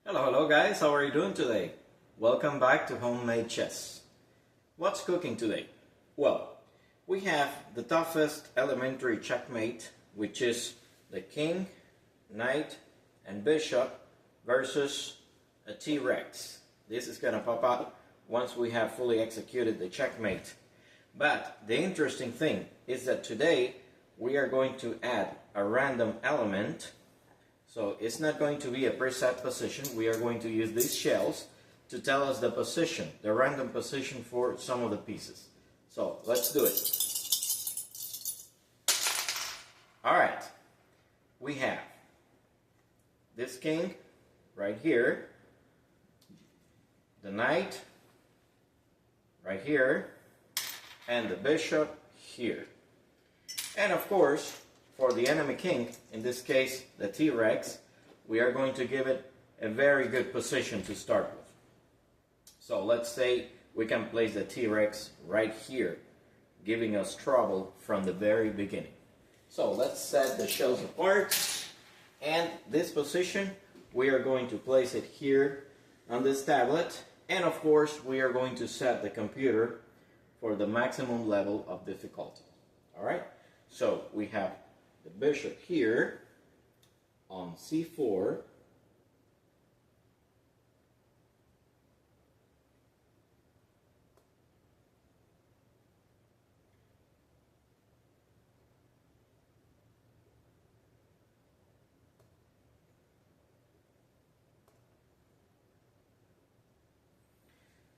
Hello guys, how are you doing today? Welcome back to Homemade Chess. What's cooking today? Well, we have the toughest elementary checkmate, which is the king, knight, and bishop versus a T-Rex. This is gonna pop up once we have fully executed the checkmate. But the interesting thing is that today we are going to add a random element. So it's not going to be a preset position. We are going to use these shells to tell us the position, the random position for some of the pieces. So let's do it. Alright, we have this king right here, the knight right here, and the bishop here. And of course, for the enemy king, in this case the T-Rex, we are going to give it a very good position to start with. So let's say we can place the T-Rex right here, giving us trouble from the very beginning. So let's set the shells apart, and this position we are going to place it here on this tablet, and of course we are going to set the computer for the maximum level of difficulty. Alright, so we have the bishop here on c4,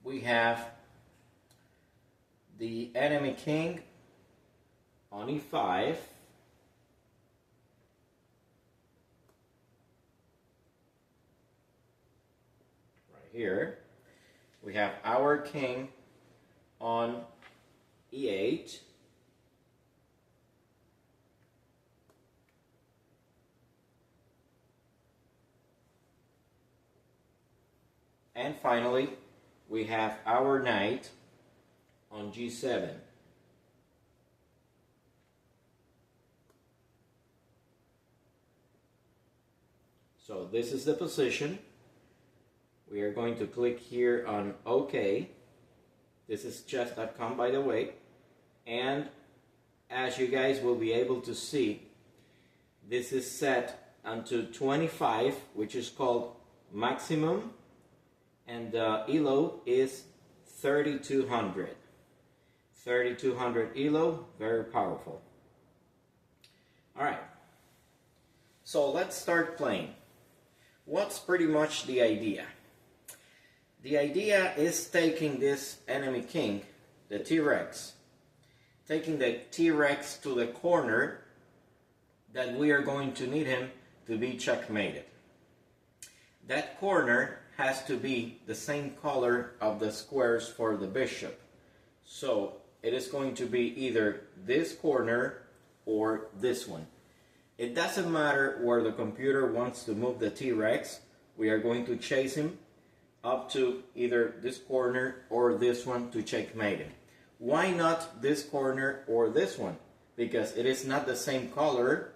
we have the enemy king on e5, right here. We have our king on e8, and finally we have our knight on g7. So this is the position. We are going to click here on OK. This is chess.com, by the way. And as you guys will be able to see, this is set onto 25, which is called maximum, and the ELO is 3200. 3200 ELO, very powerful. Alright, so let's start playing. What's pretty much the idea? The idea is taking this enemy king, the T-Rex, taking the T-Rex to the corner that we are going to need him to be checkmated. That corner has to be the same color of the squares for the bishop. So it is going to be either this corner or this one. It doesn't matter where the computer wants to move the T-Rex. We are going to chase him up to either this corner or this one to checkmate him. Why not this corner or this one? Because it is not the same color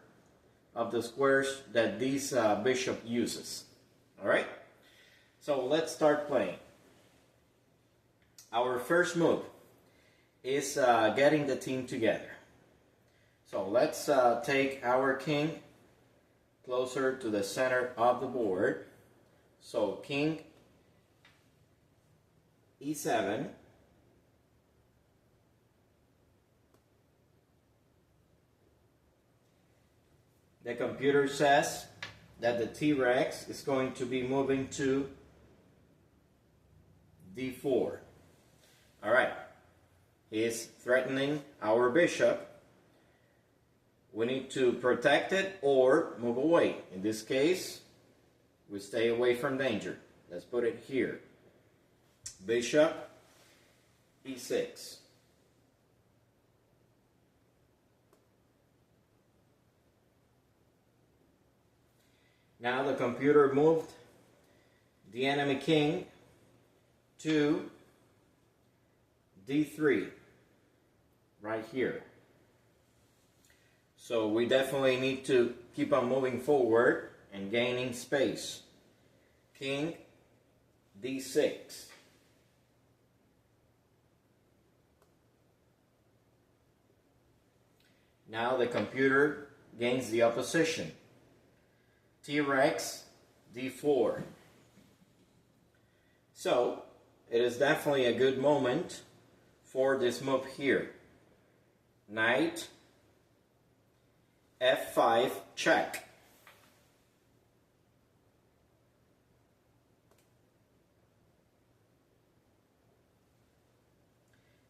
of the squares that this bishop uses. Alright? So let's start playing. Our first move is getting the team together. So let's take our king closer to the center of the board. So king e7, the computer says that the T-Rex is going to be moving to d4. Alright, he is threatening our bishop. We need to protect it or move away. In this case, we stay away from danger. Let's put it here. Bishop e6. Now the computer moved the enemy king to d3, right here. So we definitely need to keep on moving forward and gaining space. King D6. Now the computer gains the opposition. T-Rex D4. So it is definitely a good moment for this move here. Knight F5 check.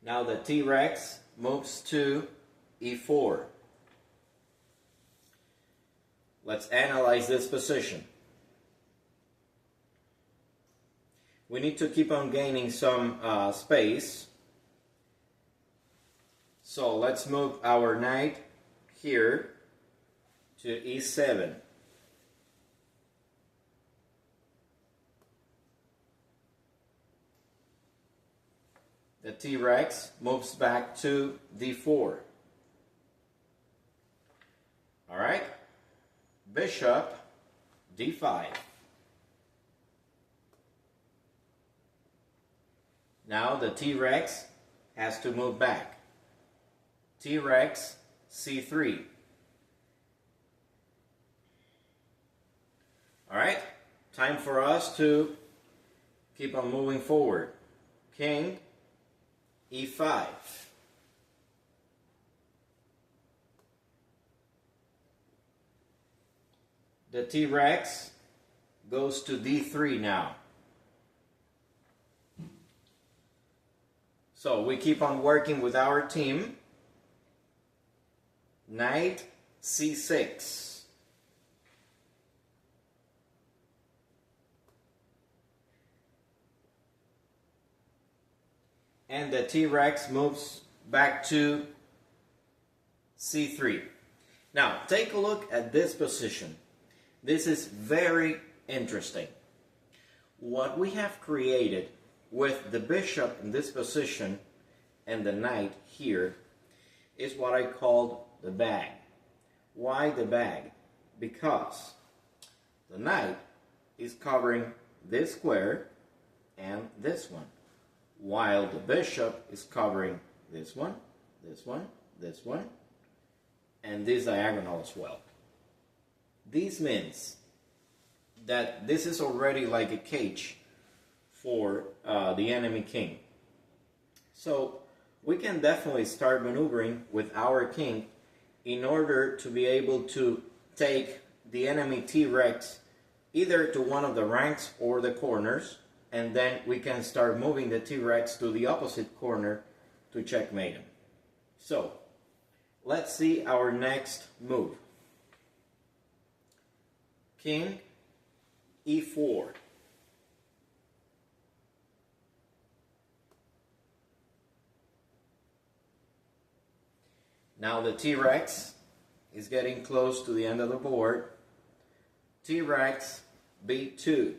Now the T-Rex moves to E4. Let's analyze this position. We need to keep on gaining some space. So let's move our knight here to E7. The T-Rex moves back to D4. Alright, Bishop D5. Now the T-Rex has to move back. T-Rex C3. Alright, time for us to keep on moving forward. King E5. The T-Rex goes to D3 now. So we keep on working with our team. Knight C6. And the T-Rex moves back to C3. Now, take a look at this position. This is very interesting. What we have created with the bishop in this position and the knight here is what I called the bag. Why the bag? Because the knight is covering this square and this one, while the bishop is covering this one, this one, this one, and this diagonal as well. This means that this is already like a cage for the enemy king. So we can definitely start maneuvering with our king in order to be able to take the enemy T-Rex either to one of the ranks or the corners, and then we can start moving the T-Rex to the opposite corner to checkmate him. So let's see our next move. King E4. Now the T-Rex is getting close to the end of the board. T-Rex B2.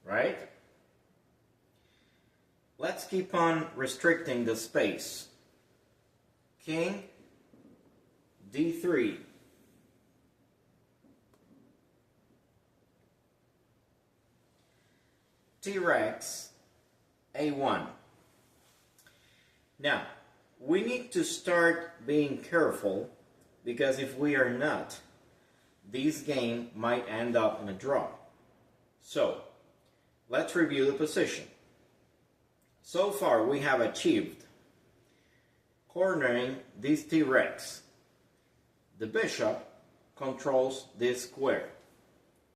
Right? Let's keep on restricting the space. King D3. T-Rex A1. Now, we need to start being careful, because if we are not, this game might end up in a draw. So, let's review the position. So far, we have achieved cornering this T-Rex. The bishop controls this square.